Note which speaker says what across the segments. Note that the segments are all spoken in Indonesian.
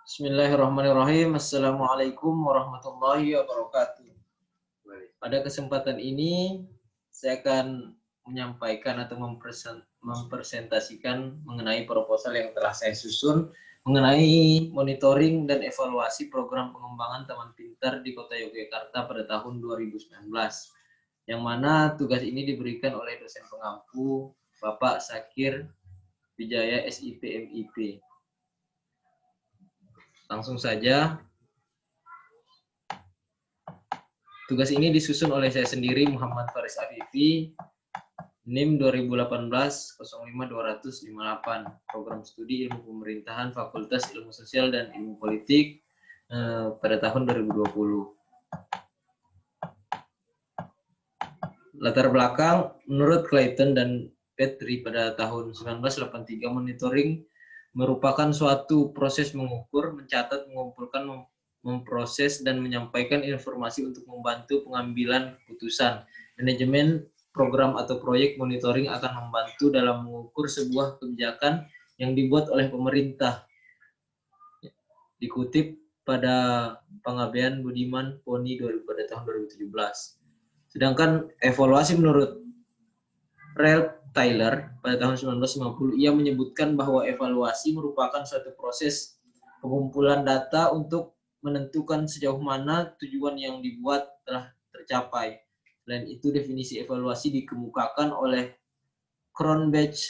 Speaker 1: Bismillahirrahmanirrahim. Assalamualaikum warahmatullahi wabarakatuh. Pada kesempatan ini, saya akan menyampaikan atau mempresentasikan mengenai proposal yang telah saya susun mengenai monitoring dan evaluasi program pengembangan Taman Pintar di Kota Yogyakarta pada tahun 2019. Yang mana tugas ini diberikan oleh dosen pengampu Bapak Sakir Wijaya SIP MIP. Langsung saja. Tugas ini disusun oleh saya sendiri, Muhammad Faris Afifi, NIM 2018-05-258, Program Studi Ilmu Pemerintahan, Fakultas Ilmu Sosial dan Ilmu Politik pada tahun 2020. Latar belakang, menurut Clayton dan Petri pada tahun 1983, monitoring merupakan suatu proses mengukur, mencatat, mengumpulkan, memproses, dan menyampaikan informasi untuk membantu pengambilan keputusan. Manajemen program atau proyek monitoring akan membantu dalam mengukur sebuah kebijakan yang dibuat oleh pemerintah. Dikutip pada Panggabean Budiman Poni pada tahun 2017. Sedangkan evaluasi menurut Ralph Tyler pada tahun 1950, ia menyebutkan bahwa evaluasi merupakan suatu proses pengumpulan data untuk menentukan sejauh mana tujuan yang dibuat telah tercapai. Selain itu, definisi evaluasi dikemukakan oleh Cronbach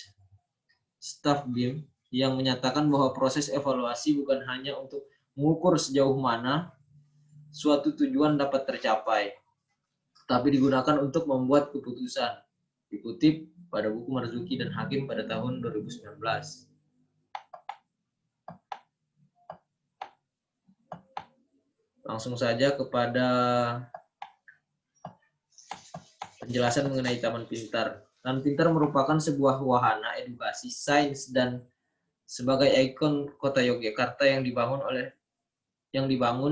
Speaker 1: Staffbim yang menyatakan bahwa proses evaluasi bukan hanya untuk mengukur sejauh mana suatu tujuan dapat tercapai, tapi digunakan untuk membuat keputusan. Dikutip pada buku Marzuki dan Hakim pada tahun 2019. Langsung saja kepada penjelasan mengenai Taman Pintar. Taman Pintar merupakan sebuah wahana edukasi, sains, dan sebagai ikon Kota Yogyakarta yang dibangun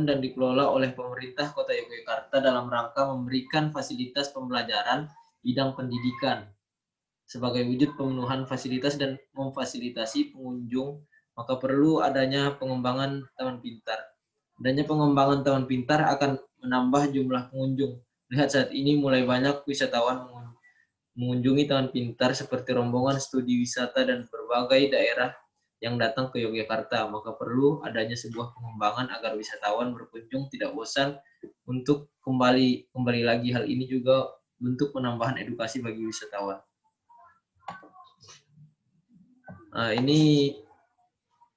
Speaker 1: dan dikelola oleh pemerintah Kota Yogyakarta dalam rangka memberikan fasilitas pembelajaran bidang pendidikan. Sebagai wujud pemenuhan fasilitas dan memfasilitasi pengunjung, maka perlu adanya pengembangan Taman Pintar. Adanya pengembangan Taman Pintar akan menambah jumlah pengunjung. Lihat saat ini mulai banyak wisatawan mengunjungi Taman Pintar seperti rombongan studi wisata dan berbagai daerah yang datang ke Yogyakarta, maka perlu adanya sebuah pengembangan agar wisatawan berkunjung tidak bosan untuk kembali lagi. Hal ini juga bentuk penambahan edukasi bagi wisatawan. Nah, ini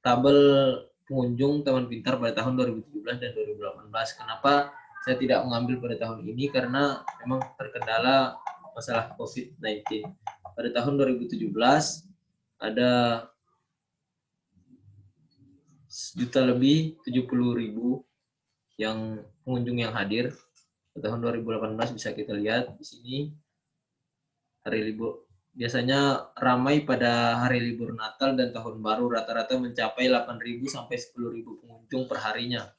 Speaker 1: tabel pengunjung Taman Pintar pada tahun 2017 dan 2018. Kenapa saya tidak mengambil pada tahun ini? Karena memang terkendala masalah COVID-19. Pada tahun 2017 ada 1.070.000 yang pengunjung yang hadir. Pada tahun 2018 bisa kita lihat di sini hari libur. Biasanya ramai pada hari libur Natal dan Tahun Baru, rata-rata mencapai 8.000 sampai 10.000 pengunjung per harinya.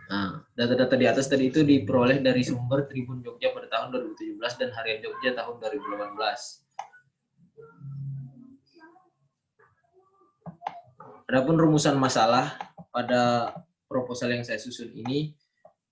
Speaker 1: Nah, data-data di atas tadi itu diperoleh dari sumber Tribun Jogja pada tahun 2017 dan Harian Jogja tahun 2018. Adapun rumusan masalah pada proposal yang saya susun ini,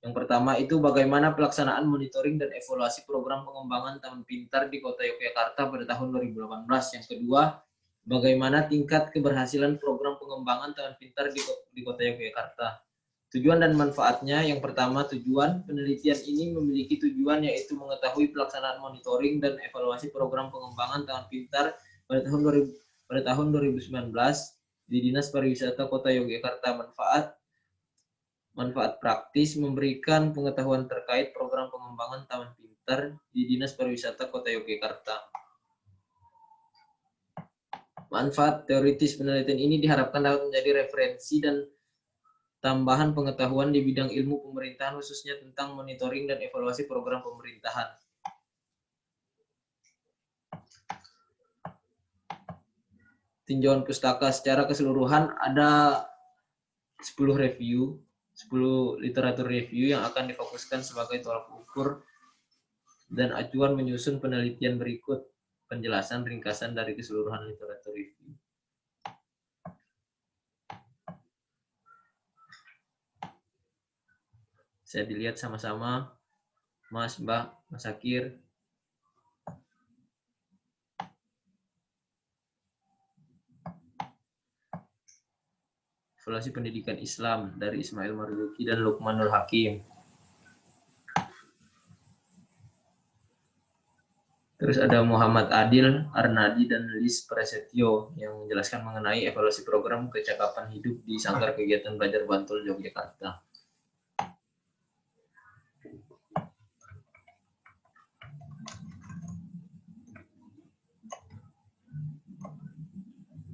Speaker 1: yang pertama itu bagaimana pelaksanaan monitoring dan evaluasi program pengembangan Taman Pintar di Kota Yogyakarta pada tahun 2018. Yang kedua, bagaimana tingkat keberhasilan program pengembangan Taman Pintar di Kota Yogyakarta. Tujuan dan manfaatnya, yang pertama, tujuan penelitian ini memiliki tujuan yaitu mengetahui pelaksanaan monitoring dan evaluasi program pengembangan Taman Pintar pada tahun 2019 di Dinas Pariwisata Kota Yogyakarta. Manfaat praktis memberikan pengetahuan terkait program pengembangan Taman Pintar di Dinas Pariwisata Kota Yogyakarta. Manfaat teoritis penelitian ini diharapkan dapat menjadi referensi dan tambahan pengetahuan di bidang ilmu pemerintahan, khususnya tentang monitoring dan evaluasi program pemerintahan. Tinjauan pustaka secara keseluruhan ada 10 review, 10 literatur review yang akan difokuskan sebagai tolak ukur dan acuan menyusun penelitian berikut. penjelasan ringkasan dari keseluruhan literatur review. Saya dilihat sama-sama, Mas, Mbak, Mas Akir. Evaluasi pendidikan Islam dari Ismail Marzuki dan Lukmanul Hakim. Terus ada Muhammad Adil, Arnadi, dan Lis Prasetyo yang menjelaskan mengenai evaluasi program kecakapan hidup di Sanggar Kegiatan Belajar Bantul Yogyakarta.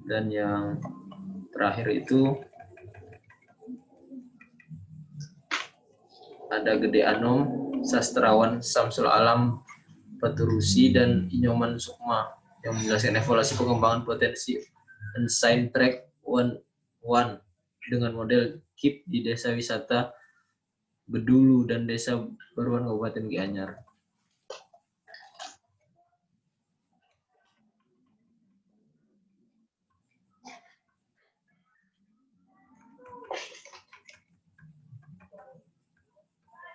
Speaker 1: Dan yang terakhir itu ada Gede Anom, sastrawan Samsul Alam Paturusi, dan Inyoman Sukma yang menjelaskan evaluasi pengembangan potensi Ensign Track 1 dengan model KIP di Desa Wisata Bedulu dan Desa Baruan Kabupaten Gianyar.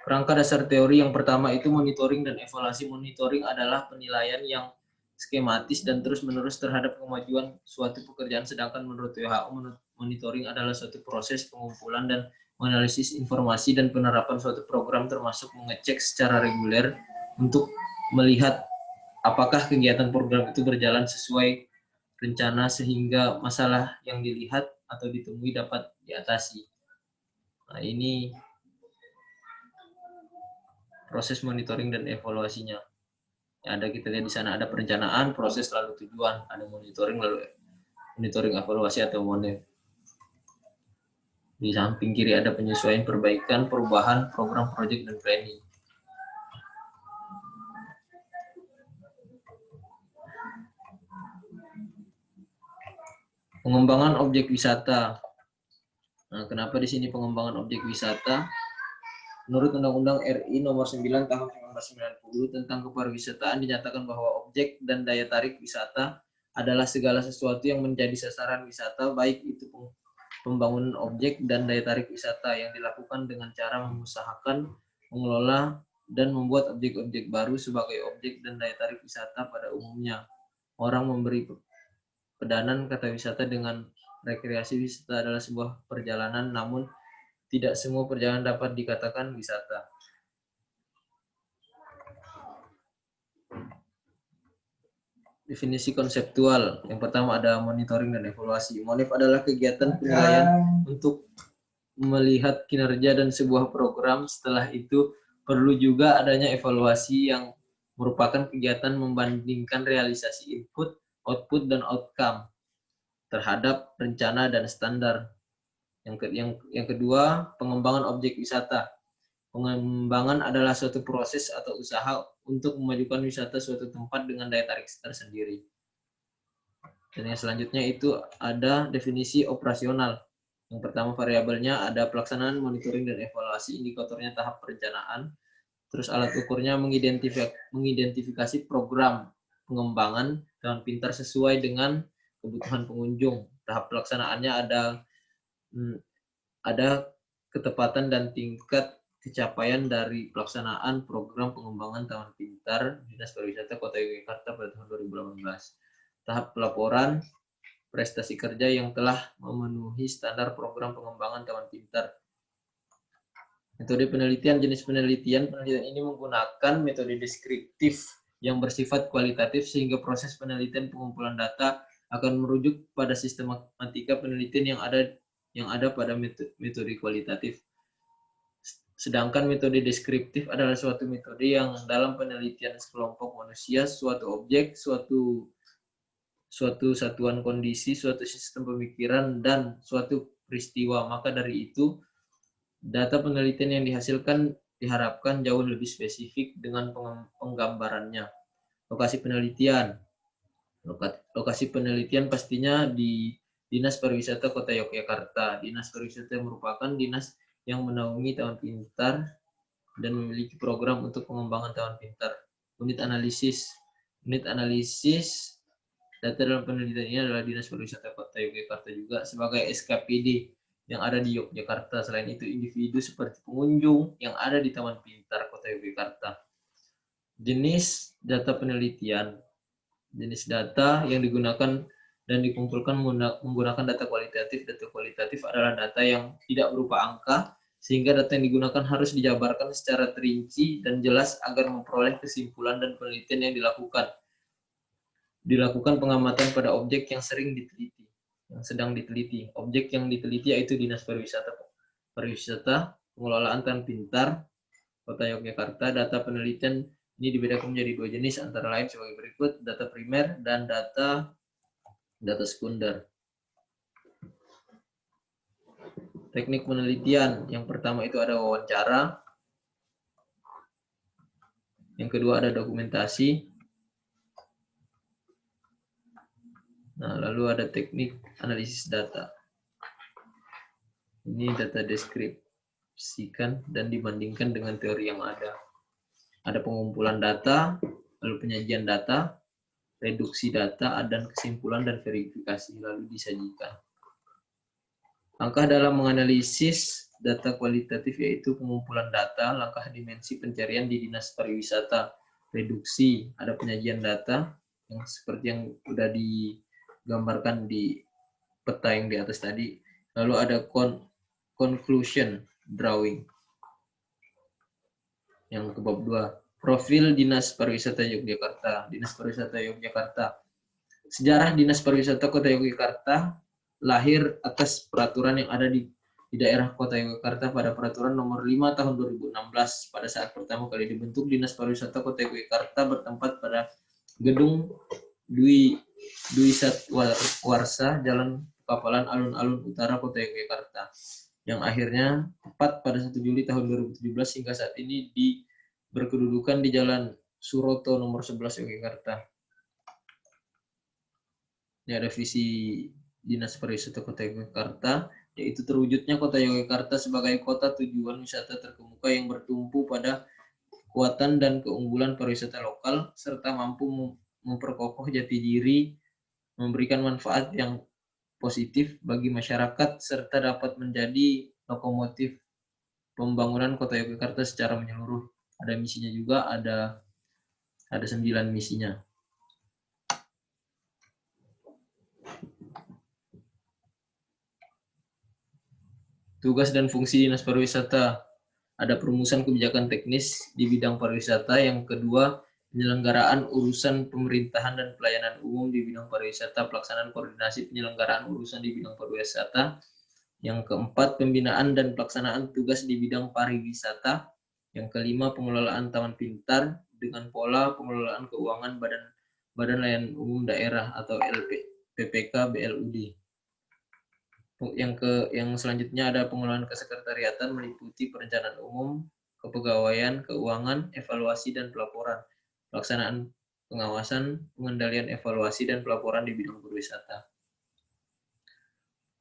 Speaker 1: Kerangka dasar teori yang pertama itu monitoring dan evaluasi. Monitoring adalah penilaian yang skematis dan terus-menerus terhadap kemajuan suatu pekerjaan, sedangkan menurut WHO monitoring adalah suatu proses pengumpulan dan menganalisis informasi dan penerapan suatu program, termasuk mengecek secara reguler untuk melihat apakah kegiatan program itu berjalan sesuai rencana sehingga masalah yang dilihat atau ditemui dapat diatasi. Nah, ini proses monitoring dan evaluasinya. Ya, ada kita lihat di sana ada perencanaan, proses, lalu tujuan, ada monitoring, lalu monitoring evaluasi atau monet. Di samping kiri ada penyesuaian, perbaikan, perubahan, program, proyek, dan planning. Pengembangan objek wisata. Nah, kenapa di sini pengembangan objek wisata? Menurut Undang-Undang RI Nomor 9 Tahun 1990 tentang Kepariwisataan dinyatakan bahwa objek dan daya tarik wisata adalah segala sesuatu yang menjadi sasaran wisata, baik itu pembangunan objek dan daya tarik wisata yang dilakukan dengan cara mengusahakan, mengelola, dan membuat objek-objek baru sebagai objek dan daya tarik wisata pada umumnya. Orang memberi pedanan kata wisata dengan rekreasi. Wisata adalah sebuah perjalanan, namun tidak semua perjalanan dapat dikatakan wisata. Definisi konseptual. Yang pertama ada monitoring dan evaluasi. Monif adalah kegiatan penilaian untuk melihat kinerja dan sebuah program. Setelah itu perlu juga adanya evaluasi yang merupakan kegiatan membandingkan realisasi input, output, dan outcome terhadap rencana dan standar. Yang kedua, pengembangan objek wisata. Pengembangan adalah suatu proses atau usaha untuk memajukan wisata suatu tempat dengan daya tarik tersendiri. Dan yang selanjutnya itu ada definisi operasional. Yang pertama variabelnya ada pelaksanaan, monitoring, dan evaluasi. Indikatornya tahap perencanaan. Terus alat ukurnya mengidentifikasi program pengembangan dengan pintar sesuai dengan kebutuhan pengunjung. Tahap pelaksanaannya ada ketepatan dan tingkat kecapaian dari pelaksanaan program pengembangan Taman Pintar Dinas Pariwisata Kota Yogyakarta pada tahun 2018. Tahap pelaporan prestasi kerja yang telah memenuhi standar program pengembangan Taman Pintar. Metode penelitian. Jenis penelitian ini menggunakan metode deskriptif yang bersifat kualitatif, sehingga proses penelitian pengumpulan data akan merujuk pada sistematika penelitian yang ada pada metode kualitatif. Sedangkan metode deskriptif adalah suatu metode yang dalam penelitian sekelompok manusia, suatu objek, suatu satuan kondisi, suatu sistem pemikiran, dan suatu peristiwa. Maka dari itu, data penelitian yang dihasilkan diharapkan jauh lebih spesifik dengan penggambarannya. Lokasi penelitian. Lokasi penelitian pastinya di Dinas Pariwisata Kota Yogyakarta. Dinas Pariwisata merupakan dinas yang menaungi Taman Pintar dan memiliki program untuk pengembangan Taman Pintar. Unit analisis. Unit analisis data dalam penelitian ini adalah Dinas Pariwisata Kota Yogyakarta juga sebagai SKPD yang ada di Yogyakarta. Selain itu, individu seperti pengunjung yang ada di Taman Pintar Kota Yogyakarta. Jenis data penelitian. Jenis data yang digunakan dan dikumpulkan menggunakan data kualitatif. Data kualitatif adalah data yang tidak berupa angka, sehingga data yang digunakan harus dijabarkan secara terinci dan jelas agar memperoleh kesimpulan dan penelitian yang dilakukan. Dilakukan pengamatan pada objek yang sedang diteliti. Objek yang diteliti yaitu Dinas Pariwisata, Pengelolaan Taman Pintar, Kota Yogyakarta. Data penelitian ini dibedakan menjadi dua jenis, antara lain sebagai berikut: data primer dan data sekunder. Teknik penelitian, yang pertama itu ada wawancara, yang kedua ada dokumentasi, nah lalu ada teknik analisis data. Ini data deskripsikan dan dibandingkan dengan teori yang ada. Ada pengumpulan data, lalu penyajian data, reduksi data, dan kesimpulan dan verifikasi, lalu disajikan. Langkah dalam menganalisis data kualitatif yaitu pengumpulan data, langkah dimensi pencarian di Dinas Pariwisata, reduksi, ada penyajian data yang seperti yang sudah digambarkan di peta yang di atas tadi. Lalu ada conclusion drawing. Yang ke bab 2, profil Dinas Pariwisata Yogyakarta. Dinas Pariwisata Yogyakarta. Sejarah Dinas Pariwisata Kota Yogyakarta lahir atas peraturan yang ada di daerah Kota Yogyakarta pada peraturan nomor 5 tahun 2016. Pada saat pertama kali dibentuk, Dinas Pariwisata Kota Yogyakarta bertempat pada Gedung Dwi Satwarsa, Jalan Kapalan, Alun-Alun Utara, Kota Yogyakarta, yang akhirnya tepat pada 1 Juli tahun 2017 hingga saat ini berkedudukan di Jalan Suroto nomor 11 Yogyakarta. Ini ada visi Dinas Pariwisata Kota Yogyakarta, yaitu terwujudnya Kota Yogyakarta sebagai kota tujuan wisata terkemuka yang bertumpu pada kekuatan dan keunggulan pariwisata lokal, serta mampu memperkokoh jati diri, memberikan manfaat yang positif bagi masyarakat, serta dapat menjadi lokomotif pembangunan Kota Yogyakarta secara menyeluruh. Ada misinya juga, ada 9 misinya. Tugas dan fungsi Dinas Pariwisata. Ada perumusan kebijakan teknis di bidang pariwisata. Yang kedua, penyelenggaraan urusan pemerintahan dan pelayanan umum di bidang pariwisata, pelaksanaan koordinasi penyelenggaraan urusan di bidang pariwisata. Yang keempat, pembinaan dan pelaksanaan tugas di bidang pariwisata. Yang kelima, pengelolaan Taman Pintar dengan pola pengelolaan keuangan Badan Layanan Umum Daerah atau PPK BLUD. Yang selanjutnya ada pengelolaan kesekretariatan meliputi perencanaan umum, kepegawaian, keuangan, evaluasi dan pelaporan, pelaksanaan pengawasan, pengendalian evaluasi dan pelaporan di bidang pariwisata.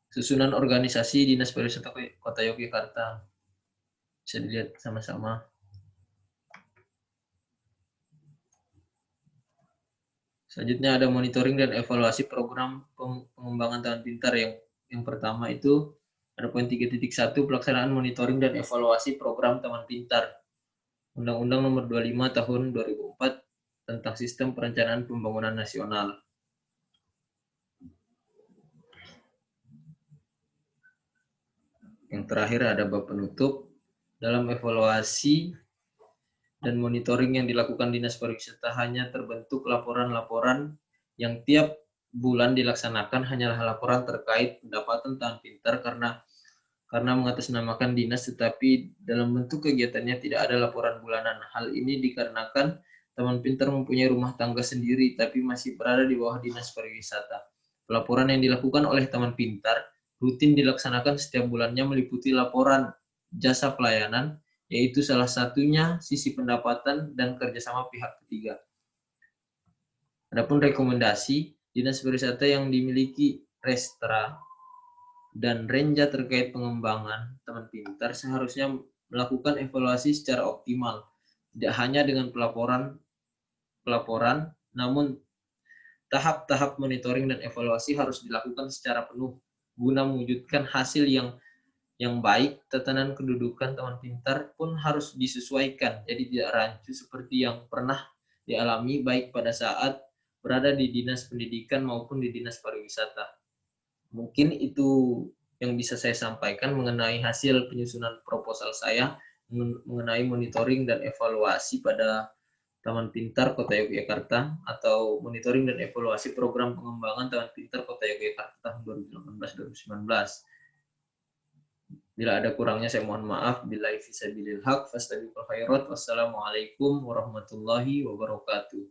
Speaker 1: Susunan organisasi Dinas Pariwisata Kota Yogyakarta bisa dilihat sama-sama. Selanjutnya ada monitoring dan evaluasi program pengembangan Taman Pintar. Yang pertama itu ada poin 3.1, pelaksanaan monitoring dan evaluasi program Taman Pintar. Undang-Undang Nomor 25 Tahun 2004 tentang Sistem Perencanaan Pembangunan Nasional. Yang terakhir ada bab penutup. Dalam evaluasi dan monitoring yang dilakukan Dinas Pariwisata hanya terbentuk laporan-laporan yang tiap bulan dilaksanakan, hanyalah laporan terkait pendapatan Taman Pintar karena mengatasnamakan dinas, tetapi dalam bentuk kegiatannya tidak ada laporan bulanan. Hal ini dikarenakan Taman Pintar mempunyai rumah tangga sendiri tapi masih berada di bawah Dinas Pariwisata. Pelaporan yang dilakukan oleh Taman Pintar rutin dilaksanakan setiap bulannya, meliputi laporan jasa pelayanan, yaitu salah satunya sisi pendapatan dan kerjasama pihak ketiga. Adapun rekomendasi, Dinas Pariwisata yang dimiliki Restra dan Renja terkait pengembangan Taman Pintar seharusnya melakukan evaluasi secara optimal, tidak hanya dengan pelaporan, Namun tahap-tahap monitoring dan evaluasi harus dilakukan secara penuh guna mewujudkan hasil yang baik. Tatanan kedudukan Taman Pintar pun harus disesuaikan, jadi tidak rancu seperti yang pernah dialami baik pada saat berada di Dinas Pendidikan maupun di Dinas Pariwisata. Mungkin itu yang bisa saya sampaikan mengenai hasil penyusunan proposal saya mengenai monitoring dan evaluasi pada Taman Pintar Kota Yogyakarta, atau monitoring dan evaluasi program pengembangan Taman Pintar Kota Yogyakarta tahun 2018-2019. Bila ada kurangnya saya mohon maaf. Billahi fisabilil haq, fastabiqul khairat. Wassalamualaikum warahmatullahi wabarakatuh.